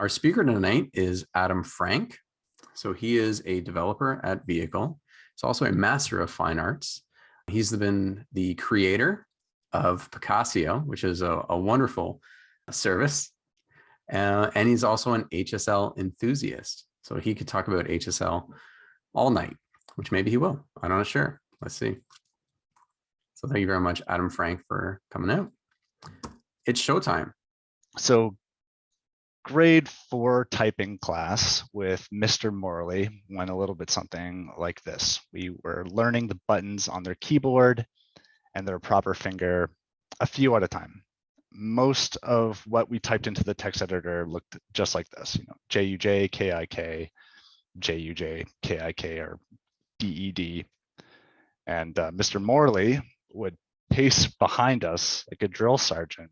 Our speaker tonight is Adam Frank. So he is a developer at Vehicle. He's also a master of fine arts. He's been the creator of Picasso, which is a wonderful service. And he's also an HSL enthusiast. So he could talk about HSL all night, which maybe he will. I'm not sure. Let's see. So thank you very much, Adam Frank, for coming out. It's showtime. So grade 4 typing class with Mr. Morley went a little bit something like this. We were learning the buttons on their keyboard and their proper finger a few at a time. Most of what we typed into the text editor looked just like this, JUJ, KIK, JUJ, KIK, or DED. And Mr. Morley would pace behind us like a drill sergeant.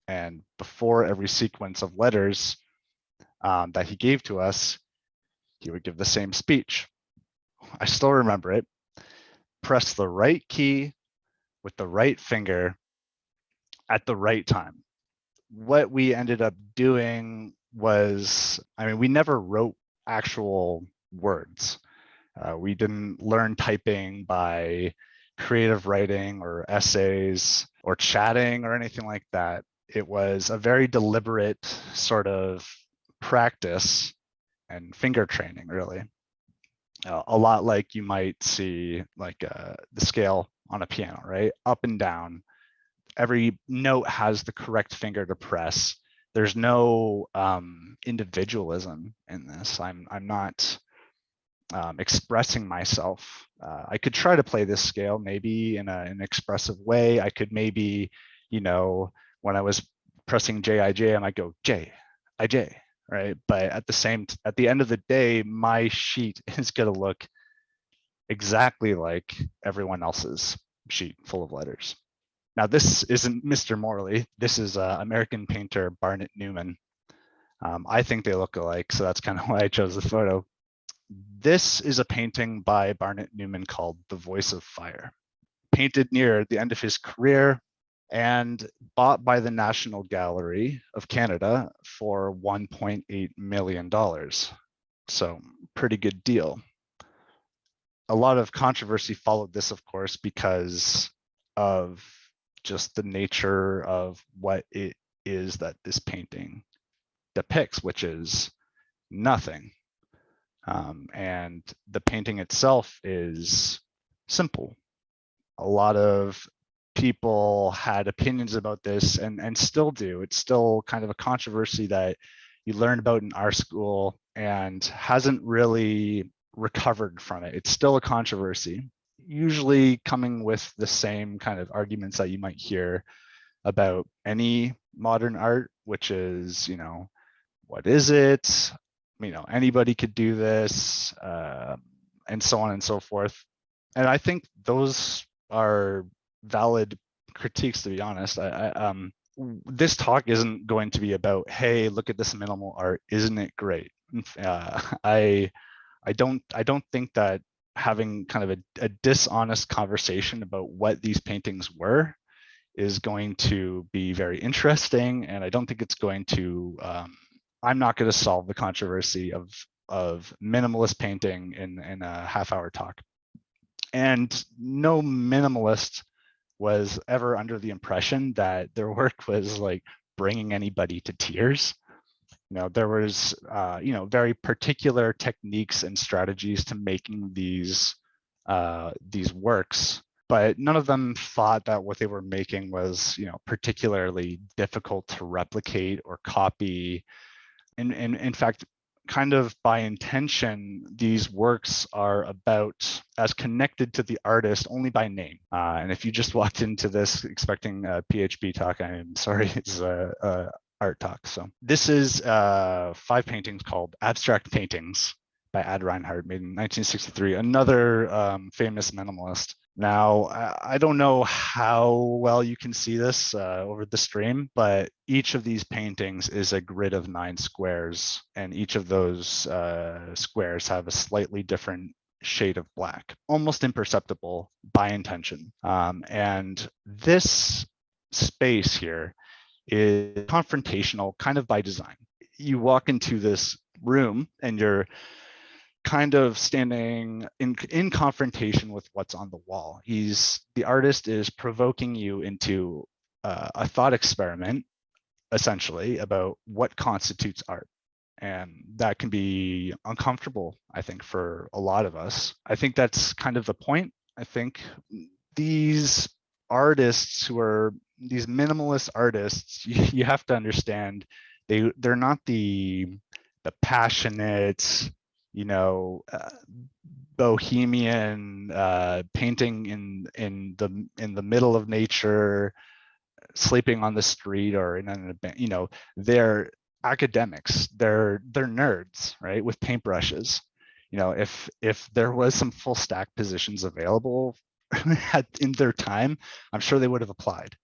And before every sequence of letters that he gave to us, he would give the same speech. I still remember it. Press the right key with the right finger at the right time. What we ended up doing was, we never wrote actual words. We didn't learn typing by creative writing or essays or chatting or anything like that. It was a very deliberate sort of practice and finger training, really. A lot like you might see like the scale on a piano, right? Up and down. Every note has the correct finger to press. There's no individualism in this. I'm not expressing myself. I could try to play this scale maybe in an expressive way. I could maybe, when I was pressing JIJ, I might go J, IJ, right? But at the end of the day, my sheet is going to look exactly like everyone else's sheet full of letters. Now, this isn't Mr. Morley. This is American painter Barnett Newman. I think they look alike, so that's kind of why I chose the photo. This is a painting by Barnett Newman called The Voice of Fire, painted near the end of his career and bought by the National Gallery of Canada for $1.8 million. So pretty good deal. A lot of controversy followed this, of course, because of just the nature of what it is that this painting depicts, which is nothing. And the painting itself is simple. A lot of people had opinions about this and still do. It's still kind of a controversy that you learn about in our school and hasn't really recovered from it. It's still a controversy, usually coming with the same kind of arguments that you might hear about any modern art, which is, what is it? Anybody could do this, and so on and so forth. And I think those are valid critiques, to be honest. This talk isn't going to be about, hey, look at this minimal art, isn't it great? I don't think that having kind of a dishonest conversation about what these paintings were is going to be very interesting, and I don't think it's going to. I'm not going to solve the controversy of minimalist painting in a half-hour talk. And no minimalist was ever under the impression that their work was like bringing anybody to tears. There was, very particular techniques and strategies to making these works, but none of them thought that what they were making was, particularly difficult to replicate or copy. In fact, kind of by intention, these works are about as connected to the artist only by name. And if you just walked into this expecting a PHP talk, I'm sorry, it's a art talk. So this is 5 paintings called Abstract Paintings by Reinhardt, made in 1963, another famous minimalist. Now, I don't know how well you can see this over the stream, but each of these paintings is a grid of 9 squares, and each of those squares have a slightly different shade of black, almost imperceptible by intention. And this space here is confrontational kind of by design. you walk into this room and you're kind of standing in confrontation with what's on the wall. The artist is provoking you into a thought experiment, essentially, about what constitutes art. And that can be uncomfortable, I think, for a lot of us. I think that's kind of the point. I think these artists who are these minimalist artists, you have to understand they're not the passionate, bohemian painting in the middle of nature, sleeping on the street or in an event. They're academics, they're nerds, right, with paintbrushes. If there was some full stack positions available in their time, I'm sure they would have applied,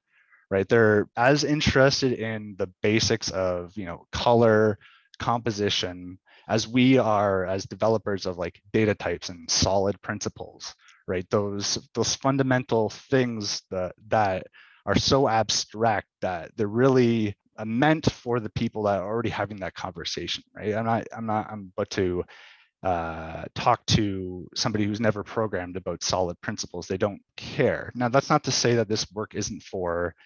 right? They're as interested in the basics of color, composition, as we are as developers of like data types and solid principles, right? Those fundamental things that are so abstract that they're really meant for the people that are already having that conversation, right? I'm but to talk to somebody who's never programmed about solid principles. They don't care. Now, that's not to say that this work isn't for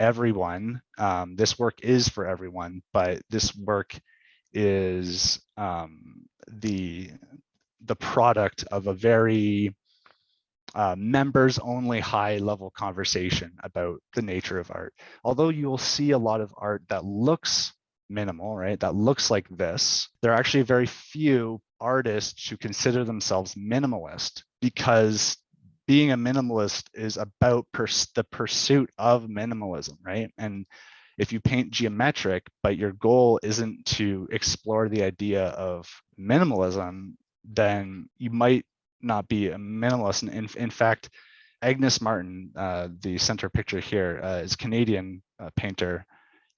everyone. This work is for everyone, but this work is the product of a very members only high level conversation about the nature of art. Although you'll see a lot of art that looks minimal, right? That looks like this. There are actually very few artists who consider themselves minimalist, because being a minimalist is about the pursuit of minimalism, right? And if you paint geometric, but your goal isn't to explore the idea of minimalism, then you might not be a minimalist. And in fact, Agnes Martin, the center picture here, is a Canadian painter,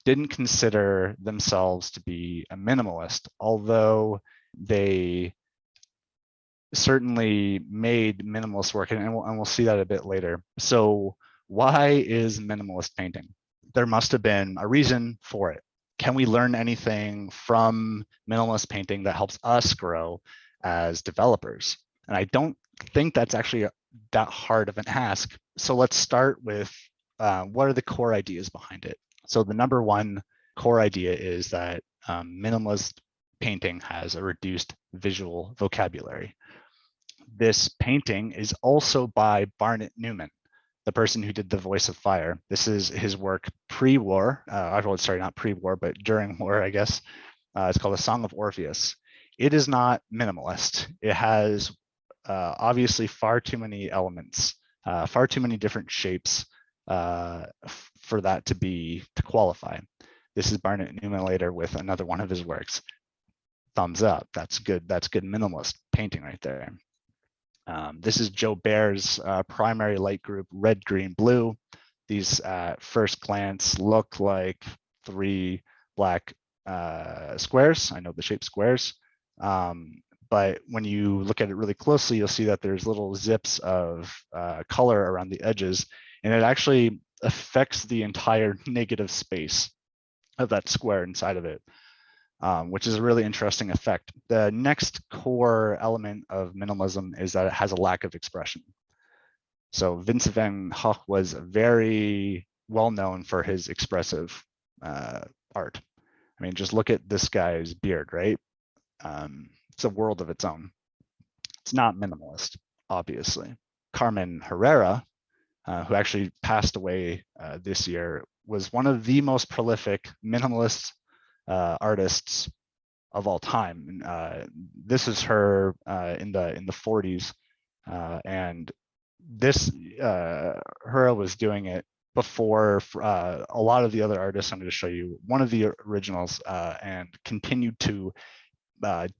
didn't consider themselves to be a minimalist, although they certainly made minimalist work, and we'll see that a bit later. So why is minimalist painting? There must have been a reason for it. Can we learn anything from minimalist painting that helps us grow as developers? And I don't think that's actually that hard of an ask. So let's start with what are the core ideas behind it? So the number one core idea is that minimalist painting has a reduced visual vocabulary. This painting is also by Barnett Newman, the person who did The Voice of Fire. This is his work pre-war. Sorry, not pre-war, but during war, I guess. It's called A Song of Orpheus. It is not minimalist. It has obviously far too many elements, far too many different shapes for that to qualify. This is Barnett Newman later with another one of his works. Thumbs up. That's good. That's good minimalist painting right there. This is Joe Baer's primary light group, red, green, blue. These at first glance look like three black squares. I know the shape squares. But when you look at it really closely, you'll see that there's little zips of color around the edges, and it actually affects the entire negative space of that square inside of it, which is a really interesting effect. The next core element of minimalism is that it has a lack of expression. So Vincent van Gogh was very well known for his expressive art. I mean, just look at this guy's beard, right? It's a world of its own. It's not minimalist, obviously. Carmen Herrera, who actually passed away this year, was one of the most prolific minimalist artists of all time. This is her in the 40s, and this Herrera was doing it before a lot of the other artists I'm going to show you. One of the originals, and continued to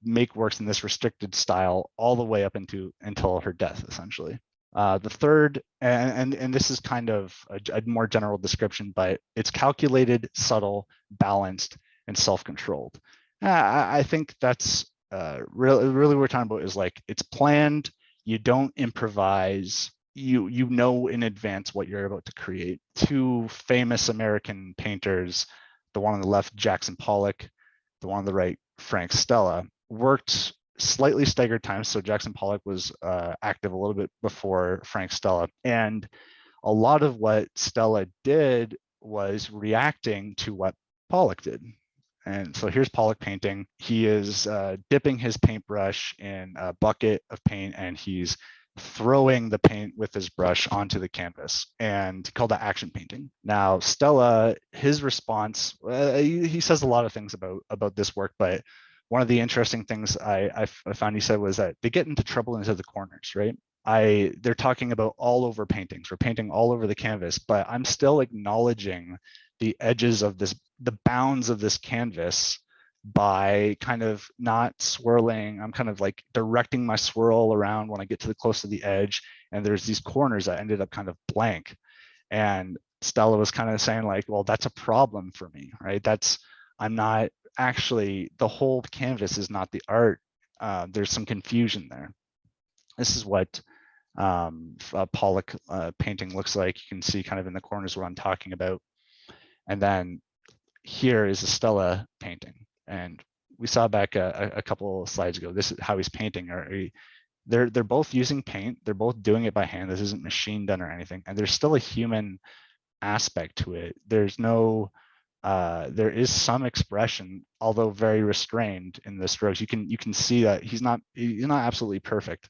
make works in this restricted style all the way up until her death, essentially. The third, and this is kind of a more general description, but it's calculated, subtle, balanced, and self-controlled. I think that's really what we're talking about is like, it's planned, you don't improvise, you know in advance what you're about to create. 2 famous American painters, the one on the left, Jackson Pollock, the one on the right, Frank Stella, worked slightly staggered times. So Jackson Pollock was active a little bit before Frank Stella. And a lot of what Stella did was reacting to what Pollock did. And so here's Pollock painting. He is dipping his paintbrush in a bucket of paint, and he's throwing the paint with his brush onto the canvas, and called that action painting. Now, Stella, his response, he says a lot of things about this work, but one of the interesting things I found he said was that they get into trouble into the corners, right? They're talking about all over paintings. We're painting all over the canvas, but I'm still acknowledging the edges of this, the bounds of this canvas, by kind of not swirling. I'm kind of like directing my swirl around when I get to the close to the edge, and there's these corners that ended up kind of blank. And Stella was kind of saying like, well, that's a problem for me, right? I'm not actually, the whole canvas is not the art. There's some confusion there. This is what Pollock painting looks like. You can see kind of in the corners what I'm talking about. And then here is a Stella painting. And we saw back a couple of slides ago, this is how he's painting. They're both using paint. They're both doing it by hand. This isn't machine done or anything. And there's still a human aspect to it. There's no, there is some expression, although very restrained in the strokes. You can see that he's not absolutely perfect.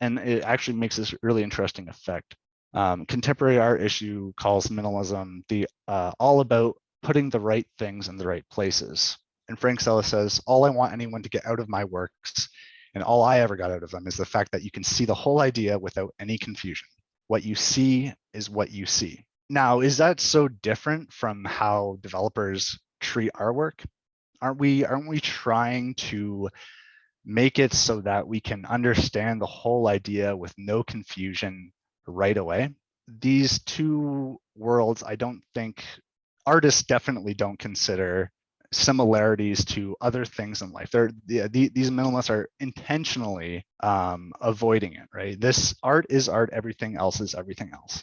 And it actually makes this really interesting effect. Contemporary art issue calls minimalism all about putting the right things in the right places. And Frank Stella says, all I want anyone to get out of my works, and all I ever got out of them, is the fact that you can see the whole idea without any confusion. What you see is what you see. Now, is that so different from how developers treat our work? Aren't we trying to make it so that we can understand the whole idea with no confusion right away? These two worlds, I don't think, artists definitely don't consider similarities to other things in life. These minimalists are intentionally avoiding it, right? This art is art, everything else is everything else.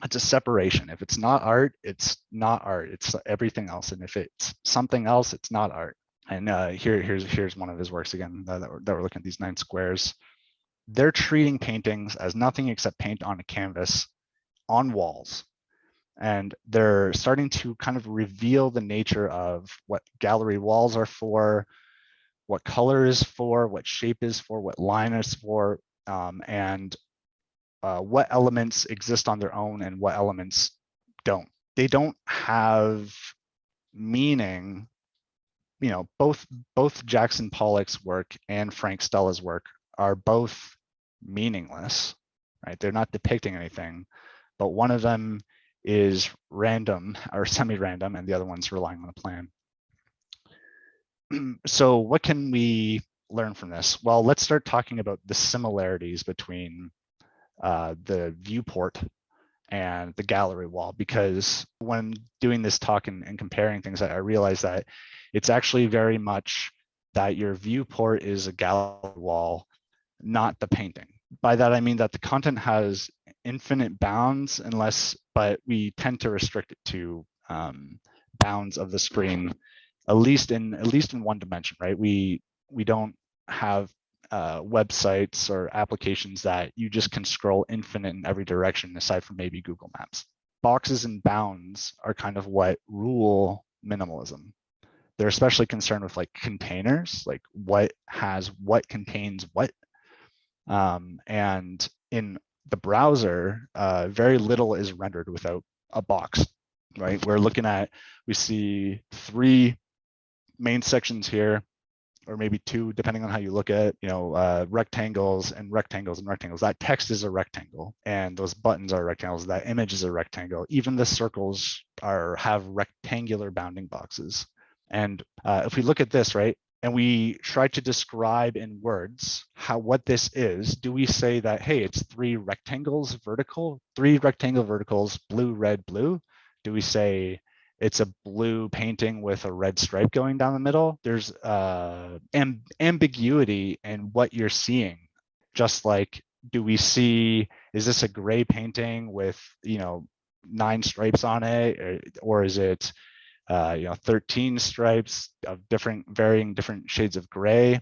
It's a separation. If it's not art, it's not art. It's everything else. And if it's something else, it's not art. And here's one of his works again that we're looking at, these 9 squares. They're treating paintings as nothing except paint on a canvas on walls. And they're starting to kind of reveal the nature of what gallery walls are for, what color is for, what shape is for, what line is for, and what elements exist on their own and what elements don't. They don't have meaning. You know, both Jackson Pollock's work and Frank Stella's work are both meaningless, right? They're not depicting anything, but one of them is random or semi-random, and the other one's relying on a plan. So what can we learn from this? Well, let's start talking about the similarities between the viewport and the gallery wall, because when doing this talk and comparing things, I realized that it's actually very much that your viewport is a gallery wall, not the painting. By that, I mean that the content has infinite bounds but we tend to restrict it to bounds of the screen, at least in one dimension, right? We don't have websites or applications that you just can scroll infinite in every direction, aside from maybe Google Maps. Boxes and bounds are kind of what rule minimalism. They're especially concerned with like containers, like what contains what. And in the browser, very little is rendered without a box, right? We see 3 main sections here, or maybe 2, depending on how you look at it, rectangles and rectangles and rectangles. That text is a rectangle, and those buttons are rectangles. That image is a rectangle. Even the circles have rectangular bounding boxes. And if we look at this, right, and we try to describe in words what this is, do we say that, hey, it's 3 rectangles vertical, 3 rectangle verticals, blue, red, blue? Do we say it's a blue painting with a red stripe going down the middle? There's ambiguity in what you're seeing. Just like, do we see, is this a gray painting with 9 stripes on it, or is it 13 stripes of varying different shades of gray.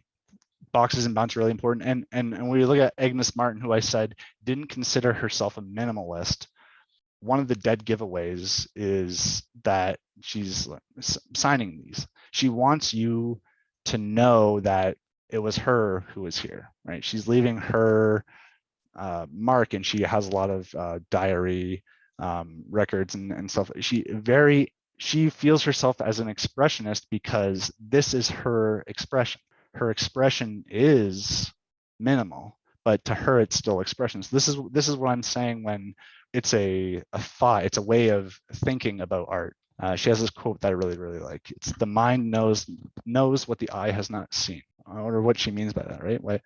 Boxes and bounds are really important. And when we look at Agnes Martin, who I said didn't consider herself a minimalist, one of the dead giveaways is that she's signing these. She wants you to know that it was her who was here, right? She's leaving her mark, and she has a lot of diary records and stuff. She feels herself as an expressionist because this is her expression. Her expression is minimal, but to her it's still expression. So this is what I'm saying when it's a way of thinking about art. She has this quote that I really, really like. It's the mind knows what the eye has not seen. I wonder what she means by that, right? What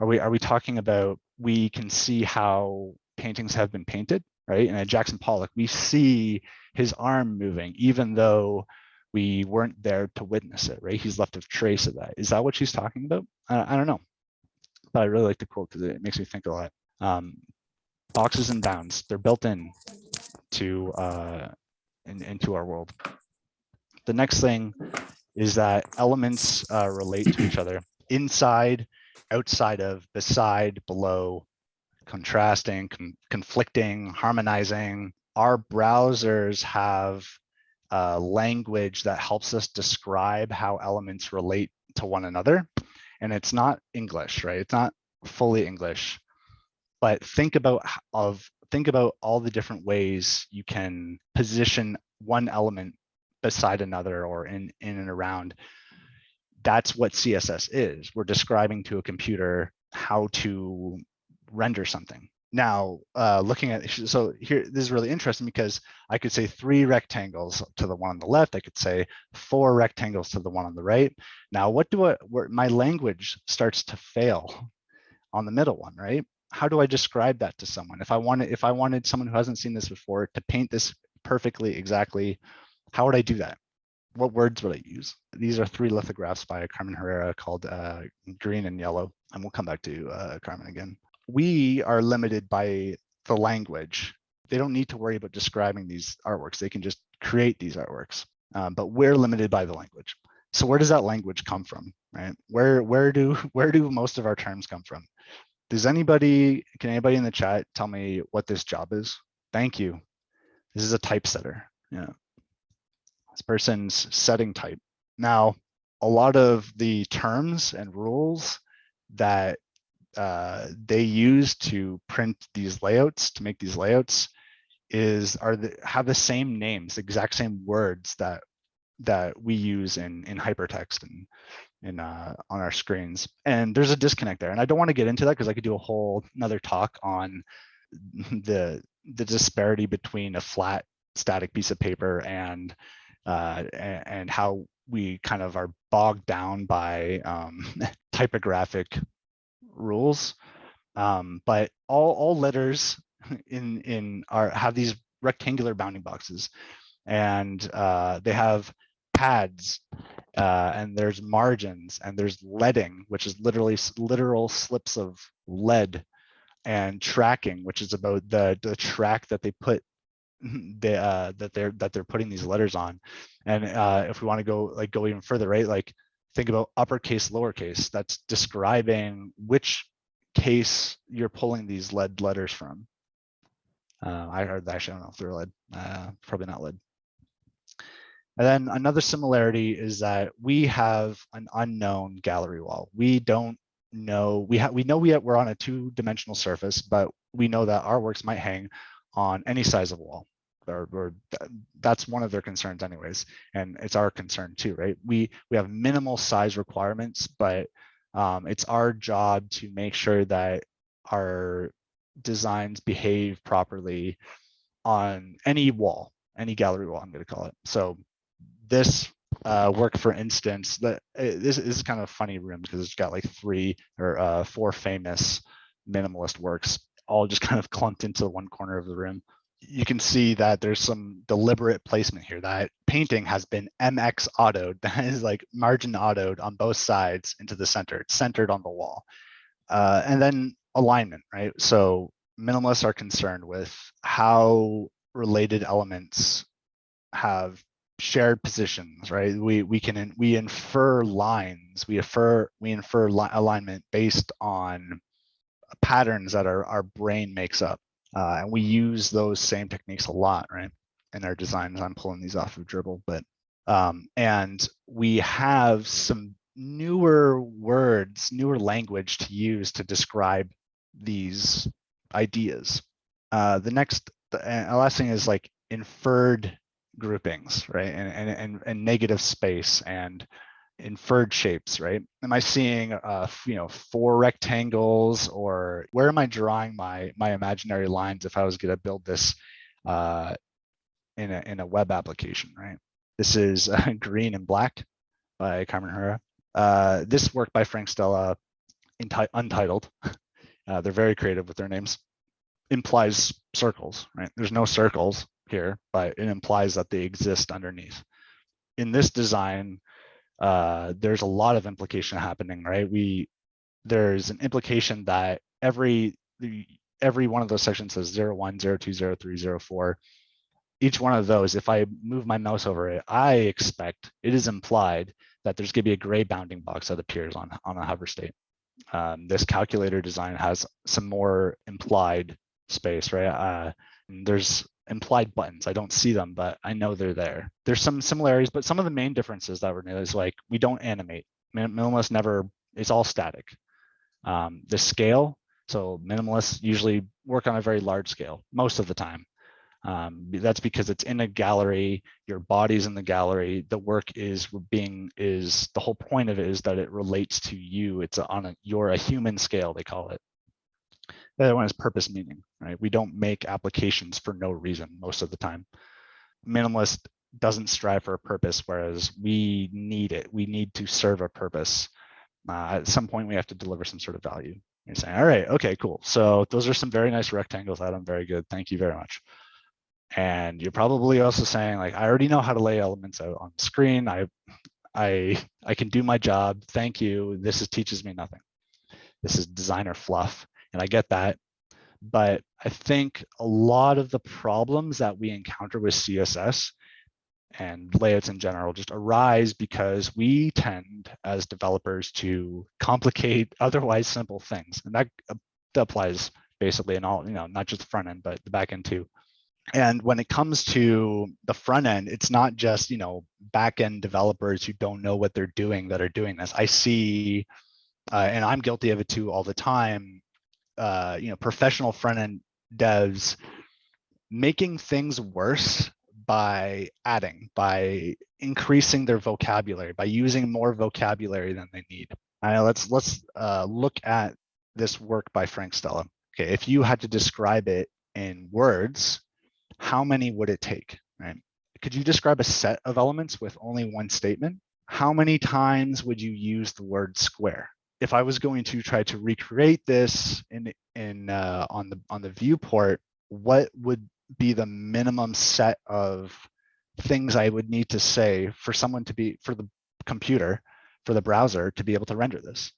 are we talking about? We can see how paintings have been painted, right? And at Jackson Pollock, we see his arm moving, even though we weren't there to witness it, right? He's left a trace of that. Is that what she's talking about? I don't know, but I really like the quote because it makes me think a lot. Boxes and bounds, they're built in to into our world. The next thing is that elements relate to each other inside, outside of, beside, below, contrasting, conflicting, harmonizing. Our browsers have language that helps us describe how elements relate to one another. And it's not English, right? It's not fully English, but think about all the different ways you can position one element beside another or in and around. That's what CSS is. We're describing to a computer how to render something. Now, looking at, so here, this is really interesting because I could say 3 rectangles to the one on the left. I could say 4 rectangles to the one on the right. Now, where my language starts to fail on the middle one, right? How do I describe that to someone? If I wanted someone who hasn't seen this before to paint this perfectly, exactly, how would I do that? What words would I use? These are 3 lithographs by Carmen Herrera called Green and Yellow. And we'll come back to Carmen again. We are limited by the language. They don't need to worry about describing these artworks. They can just create these artworks, but we're limited by the language. So where does that language come from, right? Where do most of our terms come from? Can anybody in the chat tell me what this job is? Thank you. This is a typesetter. Yeah. This person's setting type. Now, a lot of the terms and rules that they use to print these layouts, to make these layouts, have the same names, exact same words that we use in hypertext and on our screens. And there's a disconnect there. And I don't want to get into that because I could do another talk on the disparity between a flat static piece of paper and how we kind of are bogged down by typographic rules. But all letters have these rectangular bounding boxes, and they have pads, and there's margins, and there's leading, which is literal slips of lead, and tracking, which is about the track that they put that they're putting these letters on. And if we want to go even further, right, like think about uppercase, lowercase, that's describing which case you're pulling these lead letters from. I heard that, actually, I don't know if they're lead, probably not lead. And then another similarity is that we have an unknown gallery wall. We don't know, we're on a 2-dimensional surface, but we know that our works might hang on any size of wall, or that's one of their concerns anyways. And it's our concern too, right? We have minimal size requirements, but it's our job to make sure that our designs behave properly on any wall, any gallery wall, I'm going to call it. So this work, for instance, this is kind of a funny room because it's got like 3 or 4 famous minimalist works, all just kind of clumped into one corner of the room. You can see that there's some deliberate placement here. That painting has been MX autoed, that is like margin autoed on both sides into the center. It's centered on the wall. And then alignment, right? So minimalists are concerned with how related elements have shared positions, right? We infer lines, we infer alignment based on patterns that our brain makes up, and we use those same techniques a lot, right, in our designs. I'm pulling these off of Dribble, but and we have some newer words, newer language to use to describe these ideas. The last thing is like inferred groupings, right? And negative space and inferred shapes, right? Am I seeing 4 rectangles, or where am I drawing my imaginary lines if I was going to build this in a web application, right? This is Green and Black by Carmen Herrera. This work by Frank Stella, Untitled. They're very creative with their names. Implies circles, right? There's no circles here, but it implies that they exist underneath. In this design, there's a lot of implication happening, right? There's an implication that every one of those sections says 0, 1, 0, 2, 0, 3, 0, 4. Each one of those, if I move my mouse over it, I expect, it is implied that there's going to be a gray bounding box that appears on a hover state. This calculator design has some more implied space, right? There's implied buttons. I don't see them, but I know they're there. There's some similarities, but some of the main differences that we're doing is like, we don't animate. Minimalist never, it's all static. The scale, so minimalists usually work on a very large scale most of the time. That's because it's in a gallery, your body's in the gallery, the work is the whole point of it is that it relates to you. It's you're a human scale, they call it. The other one is purpose meaning, right? We don't make applications for no reason most of the time. Minimalist doesn't strive for a purpose, whereas we need it. We need to serve a purpose. At some point, we have to deliver some sort of value. You're saying, all right, okay, cool. So those are some very nice rectangles, Adam. Very good. Thank you very much. And you're probably also saying, like, I already know how to lay elements out on the screen. I can do my job. Thank you. This teaches me nothing. This is designer fluff. And I get that. But I think a lot of the problems that we encounter with CSS and layouts in general just arise because we tend as developers to complicate otherwise simple things. And that applies basically in all, not just the front end, but the back end too. And when it comes to the front end, it's not just, back end developers who don't know what they're doing that are doing this. I see, and I'm guilty of it too all the time, professional front end devs making things worse by increasing their vocabulary, by using more vocabulary than they need. Let's look at this work by Frank Stella. Okay, if you had to describe it in words, how many would it take, right? Could you describe a set of elements with only one statement? How many times would you use the word square? If I was going to try to recreate this on the viewport, what would be the minimum set of things I would need to say for the computer, for the browser to be able to render this?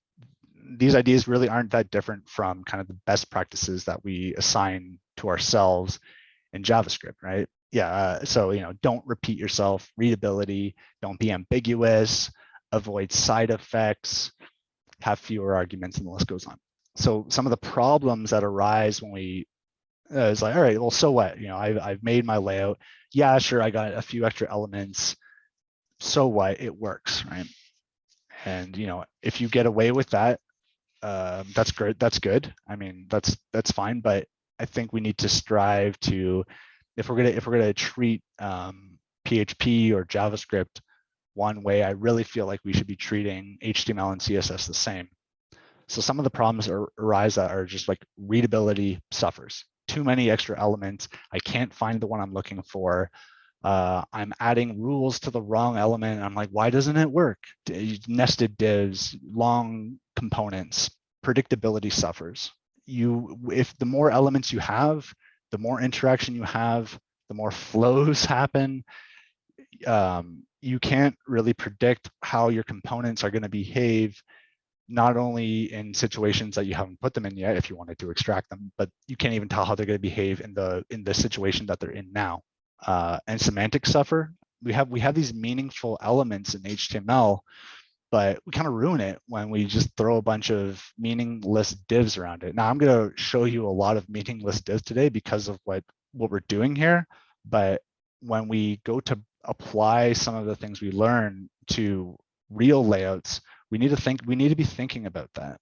These ideas really aren't that different from kind of the best practices that we assign to ourselves in JavaScript, right? Yeah, so don't repeat yourself, readability, don't be ambiguous, avoid side effects, have fewer arguments, and the list goes on. So some of the problems that arise when we it's like, all right, well, so what? I've made my layout. Yeah, sure, I got a few extra elements. So what? It works, right? And if you get away with that, that's great. That's good. I mean, that's fine. But I think we need to strive to, if we're gonna treat PHP or JavaScript one way, I really feel like we should be treating HTML and CSS the same. So some of the problems arise that are just like readability suffers. Too many extra elements. I can't find the one I'm looking for. I'm adding rules to the wrong element. I'm like, why doesn't it work? Nested divs, long components, predictability suffers. If the more elements you have, the more interaction you have, the more flows happen. You can't really predict how your components are going to behave, not only in situations that you haven't put them in yet, if you wanted to extract them, but you can't even tell how they're going to behave in the situation that they're in now. And semantics suffer. we have these meaningful elements in HTML, but we kind of ruin it when we just throw a bunch of meaningless divs around it. Now I'm going to show you a lot of meaningless divs today because of what we're doing here. But when we go to apply some of the things we learn to real layouts, we need to be thinking about that.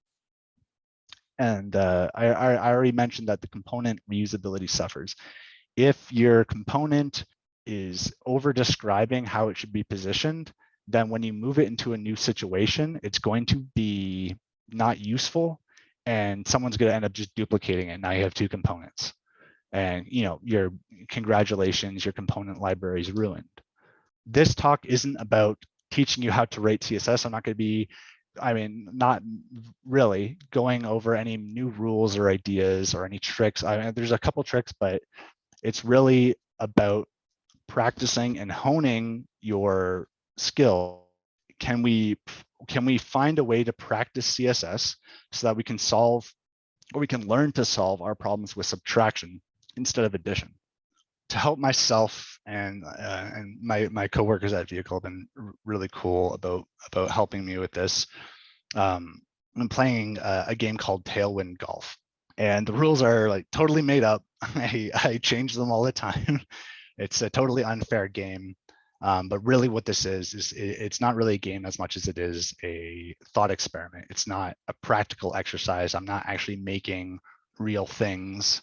And I already mentioned that the component reusability suffers. If your component is over describing how it should be positioned, then when you move it into a new situation, it's going to be not useful, and someone's going to end up just duplicating it. Now you have two components, and your congratulations, your component library is ruined. This talk isn't about teaching you how to write CSS. I'm not going to be, not really going over any new rules or ideas or any tricks. There's a couple tricks, but it's really about practicing and honing your skill. Can we find a way to practice CSS so that we can solve, or we can learn to solve our problems with subtraction instead of addition? To help myself and my coworkers at Vehicle have been really cool about helping me with this. I'm playing a game called Tailwind Golf, and the rules are like totally made up. I change them all the time. It's a totally unfair game. But really what this is it's not really a game as much as it is a thought experiment. It's not a practical exercise. I'm not actually making real things.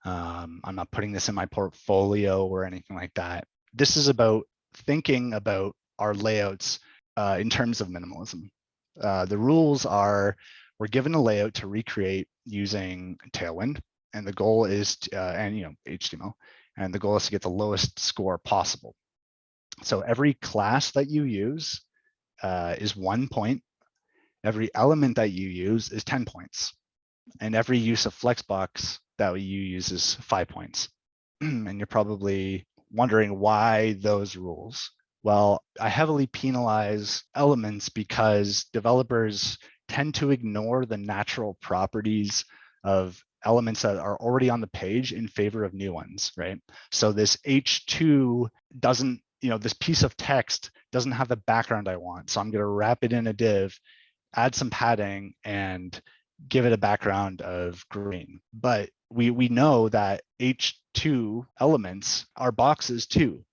I'm not putting this in my portfolio or anything like that. This is about thinking about our layouts in terms of minimalism. The rules are, we're given a layout to recreate using Tailwind, and the goal is HTML, and the goal is to get the lowest score possible. So every class that you use is 1 point. Every element that you use is 10 points. And every use of Flexbox that you use is 5 points. And you're probably wondering why those rules. Well, I heavily penalize elements because developers tend to ignore the natural properties of elements that are already on the page in favor of new ones, right? So this H2 doesn't, this piece of text doesn't have the background I want. So I'm going to wrap it in a div, add some padding, and give it a background of green. But we know that H2 elements are boxes too,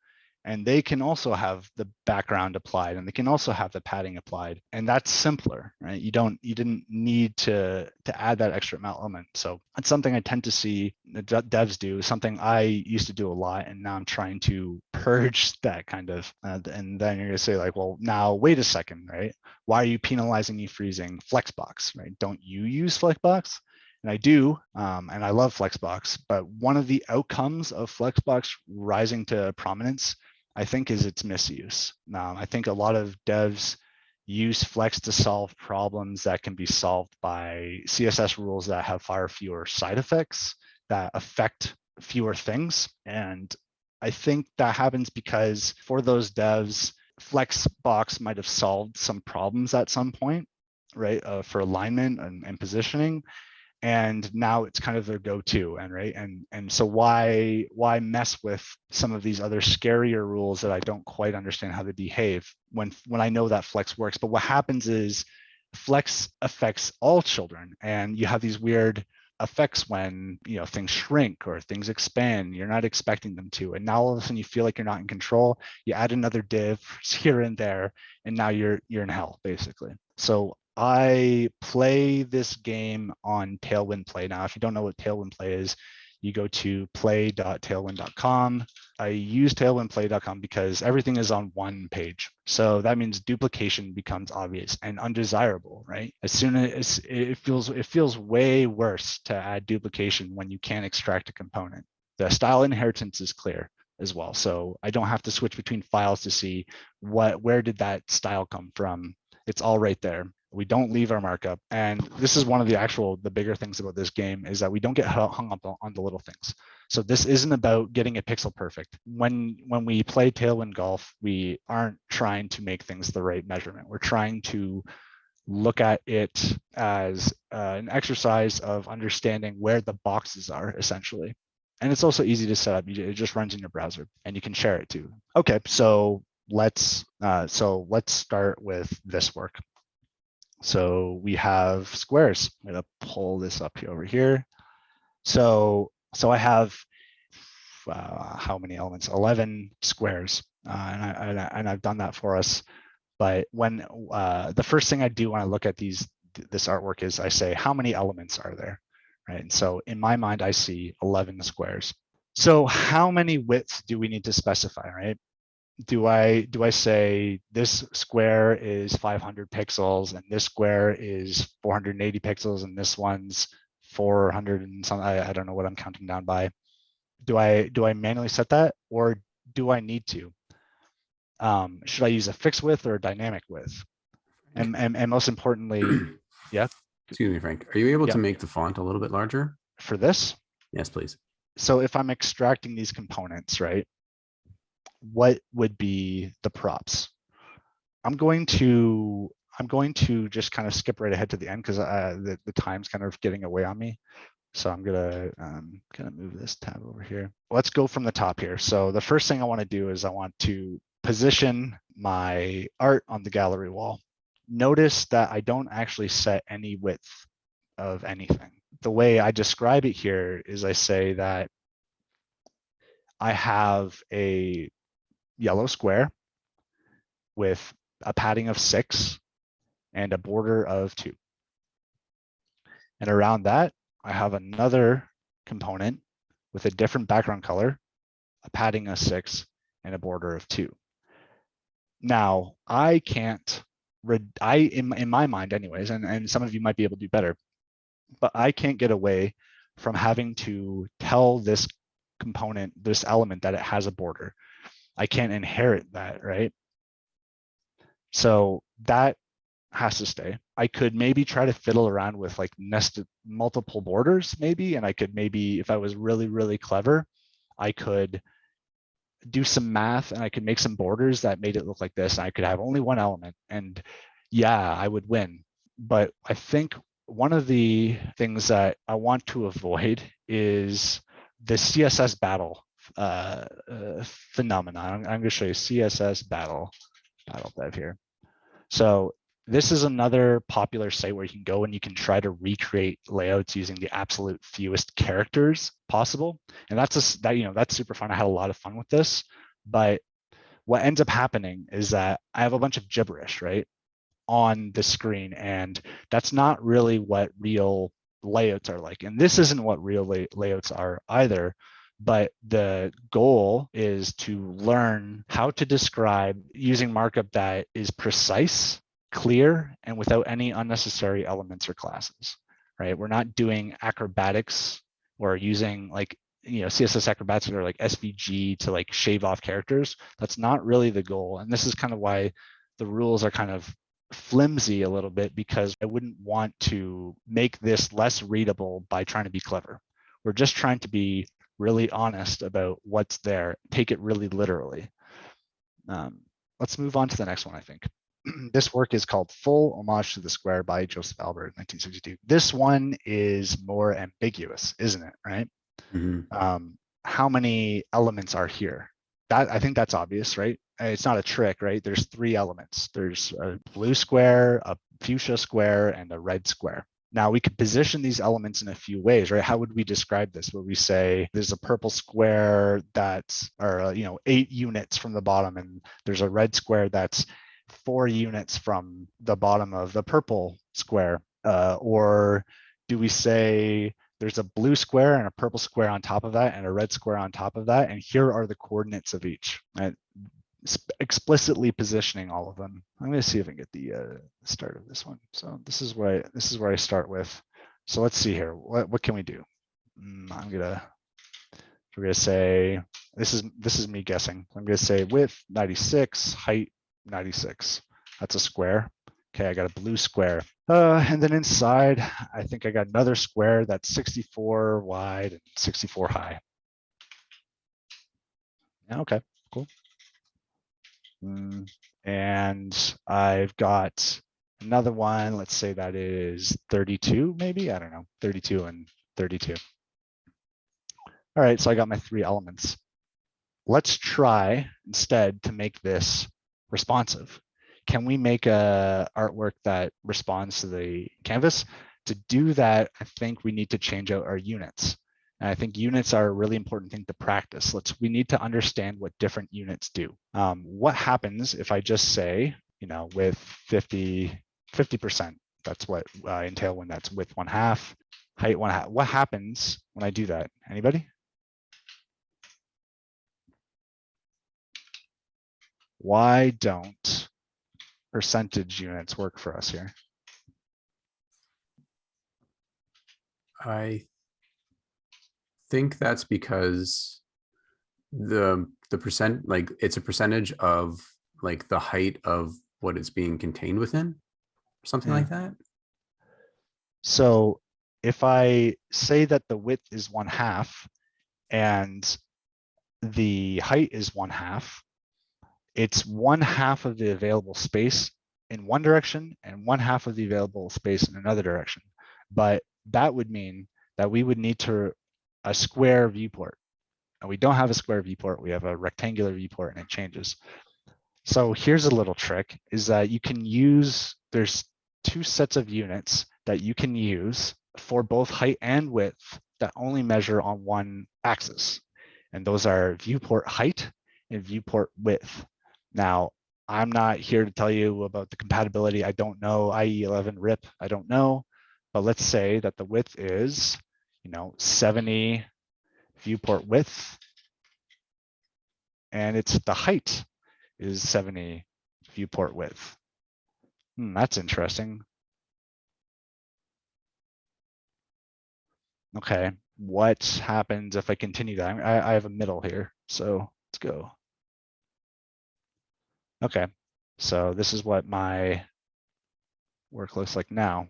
and they can also have the background applied, and they can also have the padding applied, and that's simpler, right? You didn't need to add that extra element. So it's something I tend to see the devs do, something I used to do a lot, and now I'm trying to purge that kind of. And then you're gonna say like, well, now wait a second, right? Why are you penalizing me for using Flexbox, right? Don't you use Flexbox? And I do, and I love Flexbox, but one of the outcomes of Flexbox rising to prominence, I think, is its misuse. I think a lot of devs use Flex to solve problems that can be solved by CSS rules that have far fewer side effects, that affect fewer things. And I think that happens because for those devs, Flexbox might have solved some problems at some point, right, for alignment and positioning. And now it's kind of their go-to, and so why mess with some of these other scarier rules that I don't quite understand how they behave when I know that Flex works. But what happens is Flex affects all children, and you have these weird effects when things shrink or things expand. You're not expecting them to, and now all of a sudden you feel like you're not in control. You add another div here and there, and now you're in hell basically. So I play this game on Tailwind Play. Now, if you don't know what Tailwind Play is, you go to play.tailwind.com. I use tailwindplay.com because everything is on one page. So that means duplication becomes obvious and undesirable, right? As soon as it feels way worse to add duplication when you can't extract a component. The style inheritance is clear as well. So I don't have to switch between files to see where did that style come from. It's all right there. We don't leave our markup. And this is one of the bigger things about this game is that we don't get hung up on the little things. So this isn't about getting it pixel perfect. When we play Tailwind Golf, we aren't trying to make things the right measurement. We're trying to look at it as an exercise of understanding where the boxes are, essentially. And it's also easy to set up. It just runs in your browser and you can share it too. Okay, so let's start with this work. So we have squares. I'm gonna pull this up here over here. So I have how many elements? 11 squares, and I've done that for us. But when the first thing I do when I look at this artwork is I say, how many elements are there, right? And so in my mind, I see 11 squares. So how many widths do we need to specify, right? Do I say this square is 500 pixels and this square is 480 pixels and this one's 400 and some, I don't know what I'm counting down by. Do I manually set that, or do I need to? Should I use a fixed width or a dynamic width? And most importantly, yeah. Excuse me, Frank. Are you able Yeah. to make the font a little bit larger? For this? Yes, please. So if I'm extracting these components, right, what would be the props? I'm going to just kind of skip right ahead to the end because the time's kind of getting away on me. So I'm gonna move this tab over here. Let's go from the top here. So the first thing I want to do is I want to position my art on the gallery wall. Notice that I don't actually set any width of anything. The way I describe it here is I say that I have a yellow square with a padding of 6 and a border of 2. And around that, I have another component with a different background color, a padding of 6 and a border of 2. Now, I can't, in my mind anyways, and some of you might be able to do better, but I can't get away from having to tell this component, this element, that it has a border. I can't inherit that, right? So that has to stay. I could maybe try to fiddle around with like nested multiple borders maybe, and I could maybe, if I was really, really clever, I could do some math and I could make some borders that made it look like this. And I could have only one element and yeah, I would win. But I think one of the things that I want to avoid is the CSS Battle phenomenon. I'm going to show you CSS Battle dev here. So this is another popular site where you can go and you can try to recreate layouts using the absolute fewest characters possible. And that's super fun. I had a lot of fun with this, but what ends up happening is that I have a bunch of gibberish, right, on the screen, and that's not really what real layouts are like. And this isn't what real layouts are either. But the goal is to learn how to describe using markup that is precise, clear, and without any unnecessary elements or classes, right? We're not doing acrobatics or using like, CSS acrobatics or like SVG to like shave off characters. That's not really the goal. And this is kind of why the rules are kind of flimsy a little bit, because I wouldn't want to make this less readable by trying to be clever. We're just trying to be really honest about what's there, take it really literally. Let's move on to the next one, I think. This work is called Full Homage to the Square by Joseph Albert, 1962. This one is more ambiguous, isn't it, right? Mm-hmm. How many elements are here? I think that's obvious, right? It's not a trick, right? There's 3 elements. There's a blue square, a fuchsia square, and a red square. Now we could position these elements in a few ways, right? How would we describe this? Would we say there's a purple square that's, 8 units from the bottom, and there's a red square that's 4 units from the bottom of the purple square? Or do we say there's a blue square and a purple square on top of that and a red square on top of that, and here are the coordinates of each, right? Explicitly positioning all of them. I'm going to see if I can get the start of this one. So this is where I start with. So let's see here. What can we do? We're gonna say this is me guessing. I'm gonna say width 96, height 96. That's a square. Okay, I got a blue square. And then inside, I think I got another square that's 64 wide and 64 high. Yeah, okay, cool. And I've got another one, let's say that is 32, maybe, I don't know, 32 and 32. All All right, so I got my 3 elements. Let's try instead to make this responsive. Can we make a artwork that responds to the canvas? To do that, I think we need to change out our units. And I think units are a really important thing to practice. We need to understand what different units do. What happens if I just say, with 50%, that's what in Tailwind, that's width 1/2, height 1/2. What happens when I do that? Anybody? Why don't percentage units work for us here? I think that's because the percent, like it's a percentage of like the height of what it's being contained within, or something like that. So if I say that the width is 1/2 and the height is 1/2, it's 1/2 of the available space in one direction and 1/2 of the available space in another direction. But that would mean that we would need a square viewport. And we don't have a square viewport, we have a rectangular viewport, and it changes. So here's a little trick, is that you can use, there's 2 sets of units that you can use for both height and width that only measure on one axis. And those are viewport height and viewport width. Now, I'm not here to tell you about the compatibility. I don't know, IE11 RIP, I don't know. But let's say that the width is, 70 viewport width, and it's the height is 70 viewport width. That's interesting. Okay, what happens if I continue that? I have a middle here, so let's go. Okay, so this is what my work looks like now.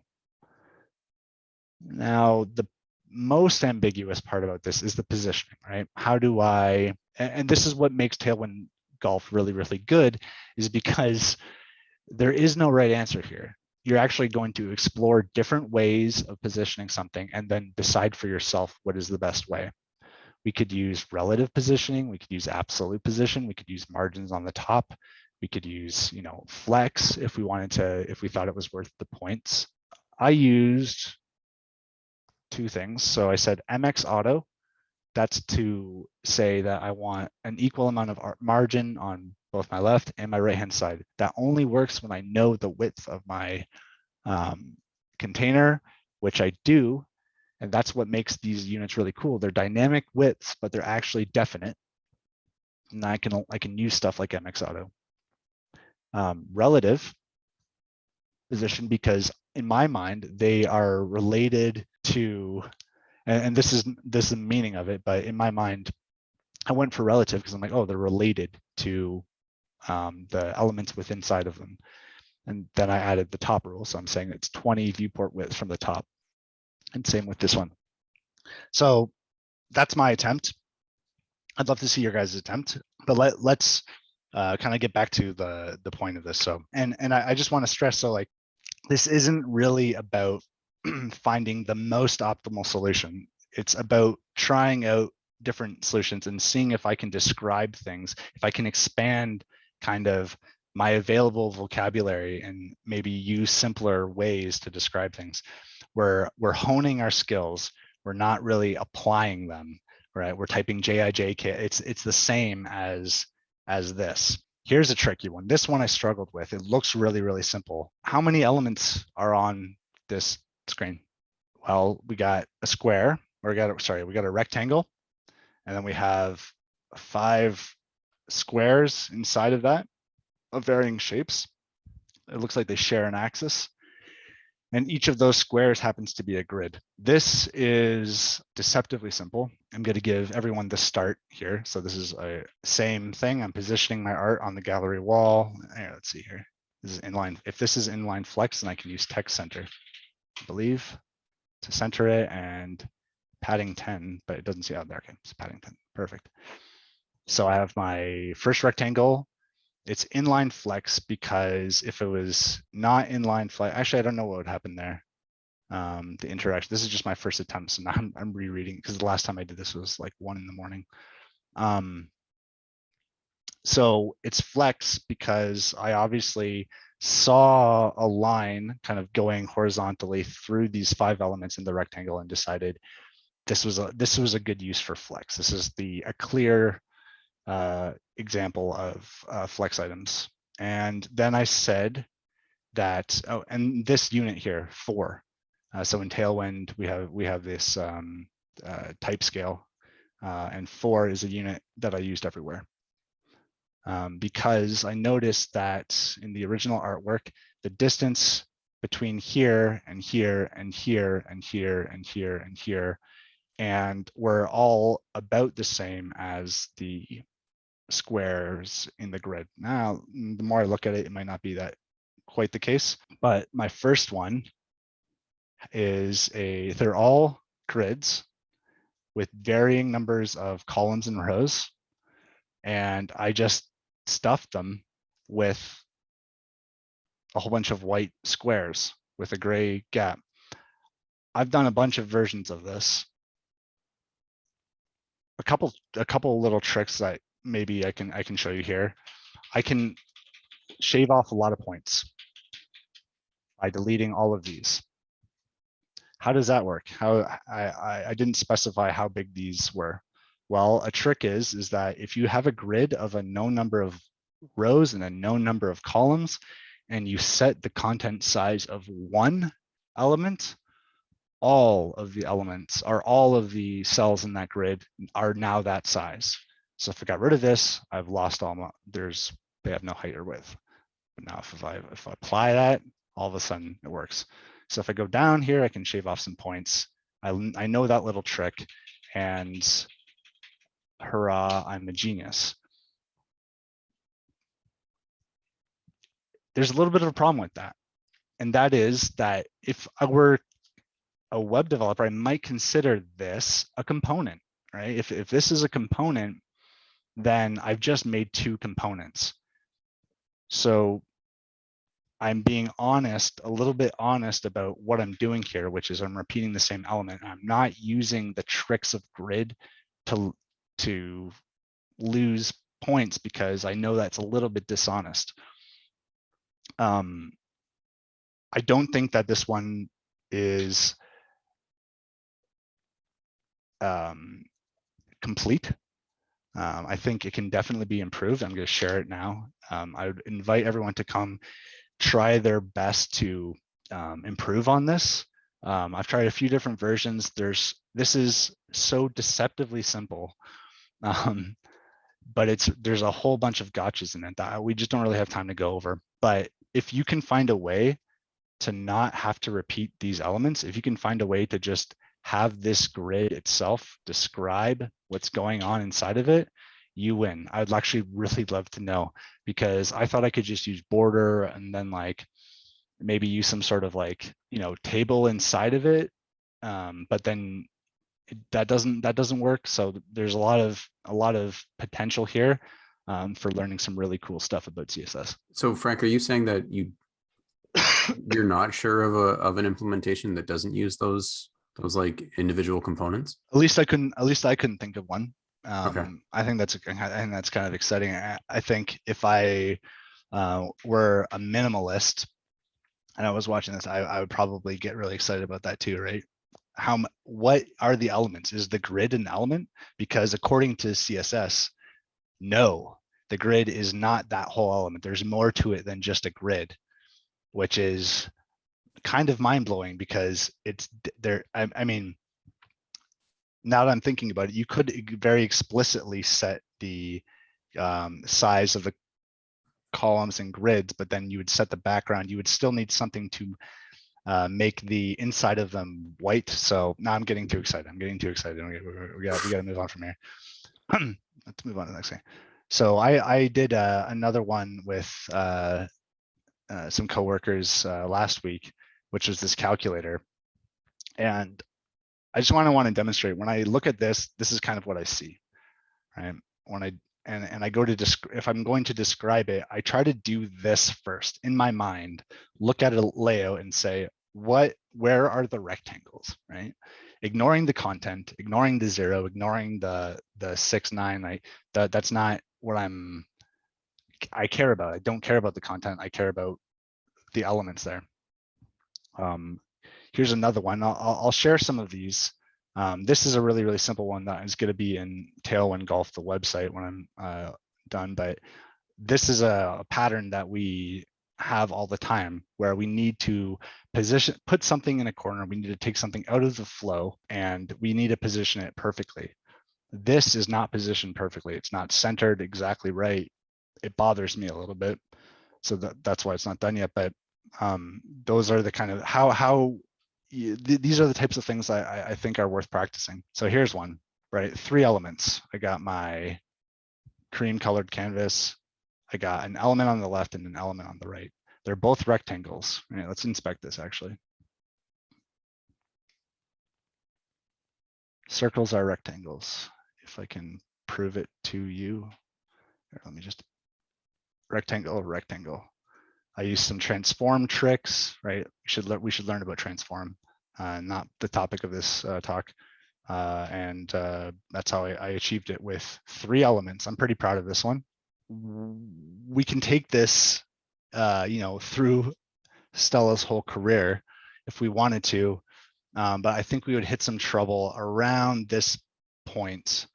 Now, the most ambiguous part about this is the positioning, right? How do I, and this is what makes Tailwind Golf really, really good, is because there is no right answer here. You're actually going to explore different ways of positioning something and then decide for yourself what is the best way. We could use relative positioning, we could use absolute position, we could use margins on the top, we could use, flex if we wanted to, if we thought it was worth the points. I used 2 things. So I said MX auto, that's to say that I want an equal amount of margin on both my left and my right-hand side. That only works when I know the width of my container, which I do. And that's what makes these units really cool. They're dynamic widths, but they're actually definite. And I can use stuff like MX auto. Relative position, because in my mind, they are related to, and this is the meaning of it, but in my mind, I went for relative because I'm like, oh, they're related to the elements within inside of them. And then I added the top rule. So I'm saying it's 20 viewport width from the top. And same with this one. So that's my attempt. I'd love to see your guys' attempt, but let's kind of get back to the point of this. So, and I just want to stress, so like, this isn't really about finding the most optimal solution. It's about trying out different solutions and seeing if I can describe things, if I can expand kind of my available vocabulary and maybe use simpler ways to describe things. We're honing our skills. We're not really applying them, right? We're typing JIJK. It's the same as this. Here's a tricky one. This one I struggled with. It looks really, really simple. How many elements are on this screen? Well, we got a square, or we got a rectangle, and then we have 5 squares inside of that of varying shapes. It looks like they share an axis. And each of those squares happens to be a grid. This is deceptively simple. I'm going to give everyone the start here. So this is a same thing. I'm positioning my art on the gallery wall. Here, let's see here. This is inline. If this is inline flex, then I can use text center, I believe, to center it, and padding 10, but it doesn't see out there. Okay, it's padding 10. Perfect. So I have my first rectangle. It's inline flex because if it was not inline flex, actually, I don't know what would happen there. the interaction. This is just my first attempt, so now I'm rereading because the last time I did this was like 1 in the morning. So it's flex because I obviously saw a line kind of going horizontally through these 5 elements in the rectangle and decided this was a good use for flex. This is a clear example of flex items. And then I said that, oh, and this unit here, 4. So in Tailwind, we have this type scale, and 4 is a unit that I used everywhere. Because I noticed that in the original artwork, the distance between here and here and here and here and here and here, and we're all about the same as the squares in the grid. Now, the more I look at it, it might not be that quite the case, but my first one is they're all grids with varying numbers of columns and rows, and I just stuffed them with a whole bunch of white squares with a gray gap. I've done a bunch of versions of this. A couple little tricks that maybe I can show you here. I can shave off a lot of points by deleting all of these. How does that work? I didn't specify how big these were. Well, a trick is that if you have a grid of a known number of rows and a known number of columns, and you set the content size of 1 element, all of the elements or all of the cells in that grid are now that size. So if I got rid of this, I've lost all my, they have no height or width. But now if I apply that, all of a sudden it works. So if I go down here, I can shave off some points. I know that little trick, and hurrah, I'm a genius. There's a little bit of a problem with that. And that is that if I were a web developer, I might consider this a component, right? If this is a component, then I've just made 2 components. So I'm being honest, a little bit honest about what I'm doing here, which is I'm repeating the same element. I'm not using the tricks of grid to lose points because I know that's a little bit dishonest. I don't think that this one is complete. I think it can definitely be improved. I'm going to share it now. I would invite everyone to come try their best to improve on this. I've tried a few different versions. This is so deceptively simple, but there's a whole bunch of gotchas in it that we just don't really have time to go over. But if you can find a way to not have to repeat these elements, if you can find a way to just have this grid itself describe what's going on inside of it, you win. I'd actually really love to know, because I thought I could just use border and then like maybe use some sort of like, table inside of it. But then that doesn't work. So there's a lot of potential here for learning some really cool stuff about CSS. So Frank, are you saying that you're not sure of an implementation that doesn't use those like individual components? At least I couldn't think of one. Okay. I think that's kind of exciting. I think if I were a minimalist and I was watching this, I would probably get really excited about that too, right? What are the elements? Is the grid an element? Because according to CSS, no, the grid is not that whole element. There's more to it than just a grid, which is kind of mind-blowing because it's there. I mean, now that I'm thinking about it, you could very explicitly set the size of the columns and grids, but then you would set the background. You would still need something to make the inside of them white. So now I'm getting too excited. We got to move on from here. Let's move on to the next thing. So I did another one with some coworkers last week, which was this calculator. And I just want to demonstrate, when I look at this is kind of what I see, right? And I go to if I'm going to describe it, I try to do this first in my mind, look at a layout and say, where are the rectangles, right? Ignoring the content, ignoring the 0, ignoring the 6, 9, right? That's not what I care about. I don't care about the content. I care about the elements there. Here's another one. I'll share some of these. This is a really, really simple one that is going to be in Tailwind Golf, the website, when I'm done. But this is a pattern that we have all the time, where we need to put something in a corner. We need to take something out of the flow, and we need to position it perfectly. This is not positioned perfectly. It's not centered exactly right. It bothers me a little bit. So that's why it's not done yet. But those are the kind of these are the types of things I think are worth practicing. So here's one, right? 3 elements. I got my cream colored canvas. I got an element on the left and an element on the right. They're both rectangles. All right, let's inspect this actually. Circles are rectangles. If I can prove it to you. Here, let me just rectangle, rectangle. I use some transform tricks, right? We should learn about transform, not the topic of this talk. That's how I achieved it with 3 elements. I'm pretty proud of this one. We can take this, through Stella's whole career if we wanted to, but I think we would hit some trouble around this point.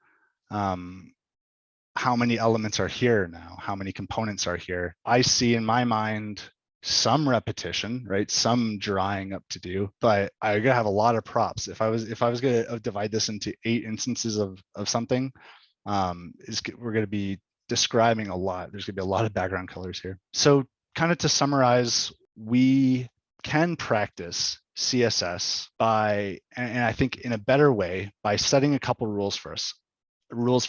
How many elements are here now? How many components are here? I see in my mind some repetition, right? Some drawing up to do, but I gotta have a lot of props. If I was gonna divide this into 8 instances of something, we're gonna be describing a lot. There's gonna be a lot of background colors here. So kind of to summarize, we can practice CSS by, and I think in a better way, by setting a couple rules for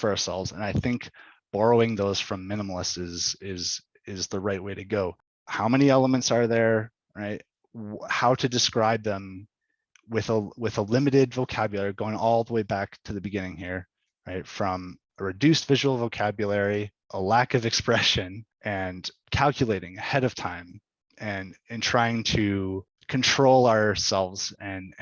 ourselves. And I think borrowing those from minimalist is the right way to go. How many elements are there, right? How to describe them with a limited vocabulary, going all the way back to the beginning here, right? From a reduced visual vocabulary, a lack of expression, and calculating ahead of time, and trying to control ourselves and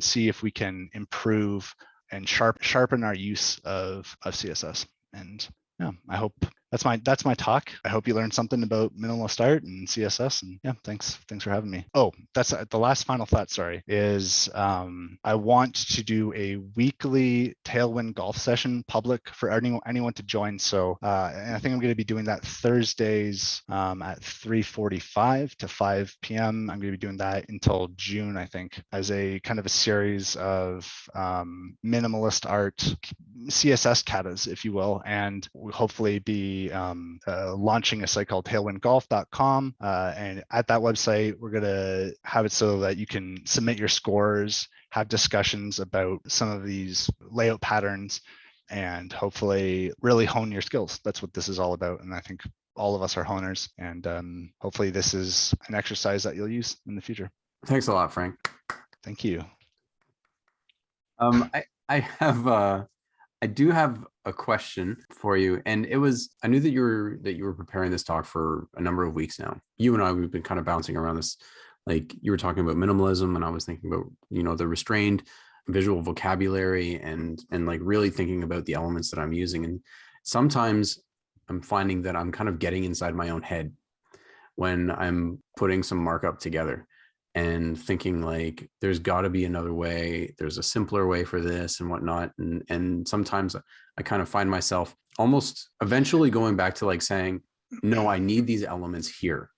see if we can improve and sharpen our use of CSS. And yeah, I hope that's my talk. I hope you learned something about minimalist art and CSS. And yeah, thanks for having me. Oh, that's the last final thought. Sorry, is I want to do a weekly Tailwind golf session public for anyone to join. So and I think I'm going to be doing that Thursdays at 3:45 to 5 p.m. I'm going to be doing that until June, I think, as a kind of a series of minimalist art CSS katas, if you will, and we'll hopefully be launching a site called TailwindGolf.com, and at that website we're going to have it so that you can submit your scores, have discussions about some of these layout patterns, and hopefully really hone your skills. That's what this is all about, and I think all of us are honers, and hopefully this is an exercise that you'll use in the future. Thanks a lot, Frank. Thank you. I do have a question for you, and I knew that you were preparing this talk for a number of weeks now. You and I, we've been kind of bouncing around this, like you were talking about minimalism, and I was thinking about the restrained visual vocabulary and like really thinking about the elements that I'm using. And sometimes I'm finding that I'm kind of getting inside my own head when I'm putting some markup together, and thinking like there's got to be another way, there's a simpler way for this and whatnot, and sometimes I kind of find myself almost eventually going back to like saying, no, I need these elements here,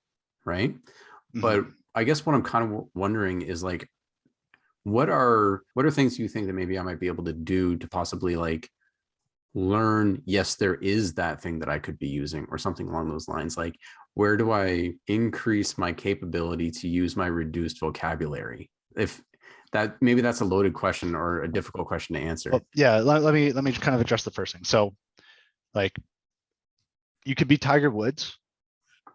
right? Mm-hmm. But I guess what I'm kind of wondering is like, what are things you think that maybe I might be able to do to possibly like learn, yes, there is that thing that I could be using, or something along those lines? Like, where do I increase my capability to use my reduced vocabulary? If that, maybe that's a loaded question or a difficult question to answer. Well, yeah, let me kind of address the first thing. So like, you could be Tiger Woods.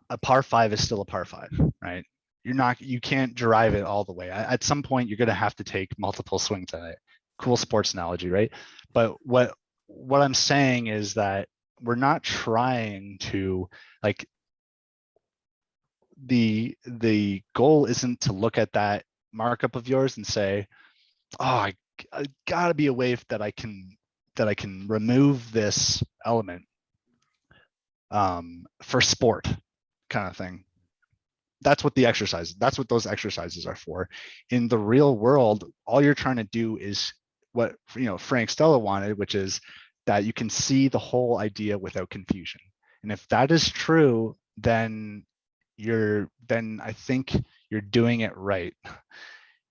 A par 5 is still a par 5, right? You can't drive it all the way. At some point, you're going to have to take multiple swings at it. Cool sports analogy, right? But what I'm saying is that we're not trying to, like, the goal isn't to look at that markup of yours and say, oh, I gotta be a way that I can remove this element for sport kind of thing. That's what those exercises are for. In the real world, all you're trying to do is what Frank Stella wanted, which is that you can see the whole idea without confusion. And if that is true, then I think you're doing it right.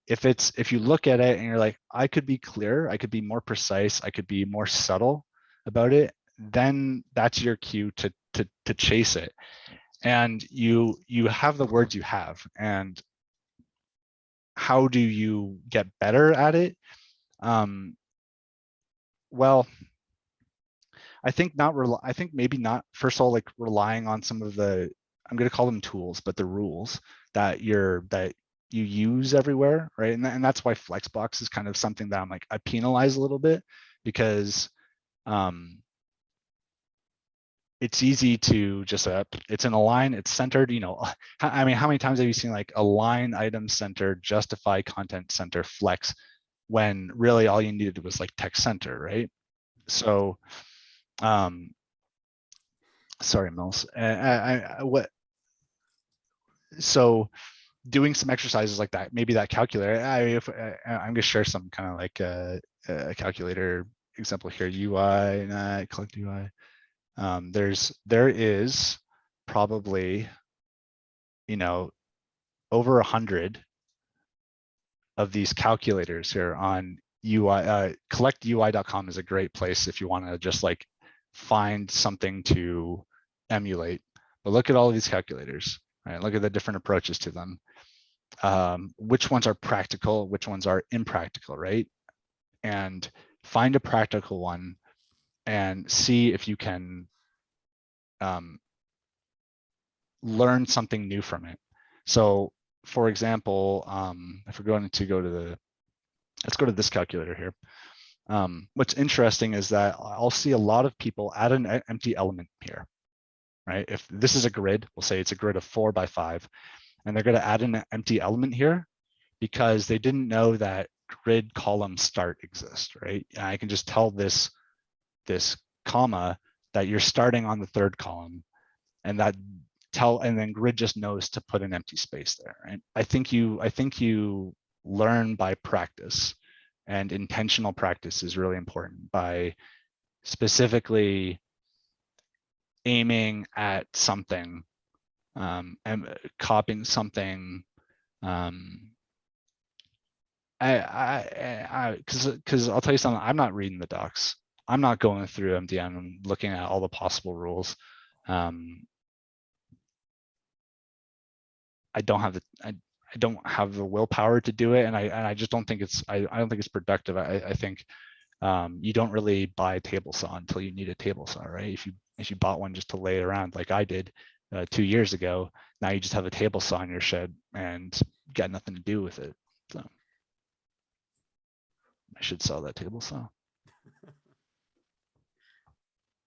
If you look at it and you're like, I could be clearer, I could be more precise, I could be more subtle about it, then that's your cue to chase it. And you have the words you have, and how do you get better at it? Well, I think maybe not. First of all, like relying on some of the, I'm going to call them tools, but the rules that you use everywhere, right? And that's why Flexbox is kind of something that I'm like, I penalize a little bit, because it's easy to just it's in a line, it's centered, I mean, how many times have you seen like align item center, justify content center, flex, when really all you needed was like text center, right? So sorry, Mills. So doing some exercises like that, maybe that calculator, I'm gonna share some kind of like a calculator example here, UI, collect UI. There is probably, over 100 of these calculators here on UI. Collectui.com is a great place if you want to just like find something to emulate. But look at all of these calculators, right? Look at the different approaches to them. Which ones are practical, which ones are impractical, right? And find a practical one and see if you can learn something new from it. So for example, if we're going to let's go to this calculator here. What's interesting is that I'll see a lot of people add an empty element here, right? If this is a grid, we'll say it's a grid of 4 by 5, and they're going to add an empty element here because they didn't know that grid column start exists, right? And I can just tell this comma that you're starting on the 3rd column, and then grid just knows to put an empty space there. Right? I think you learn by practice, and intentional practice is really important by specifically aiming at something and copying something. Because I'll tell you something, I'm not reading the docs. I'm not going through MDN and looking at all the possible rules. I don't have the willpower to do it, and I just don't think it's I don't think it's productive. I think you don't really buy a table saw until you need a table saw, right? If you bought one just to lay it around like I did 2 years ago, now you just have a table saw in your shed and got nothing to do with it. So I should sell that table saw.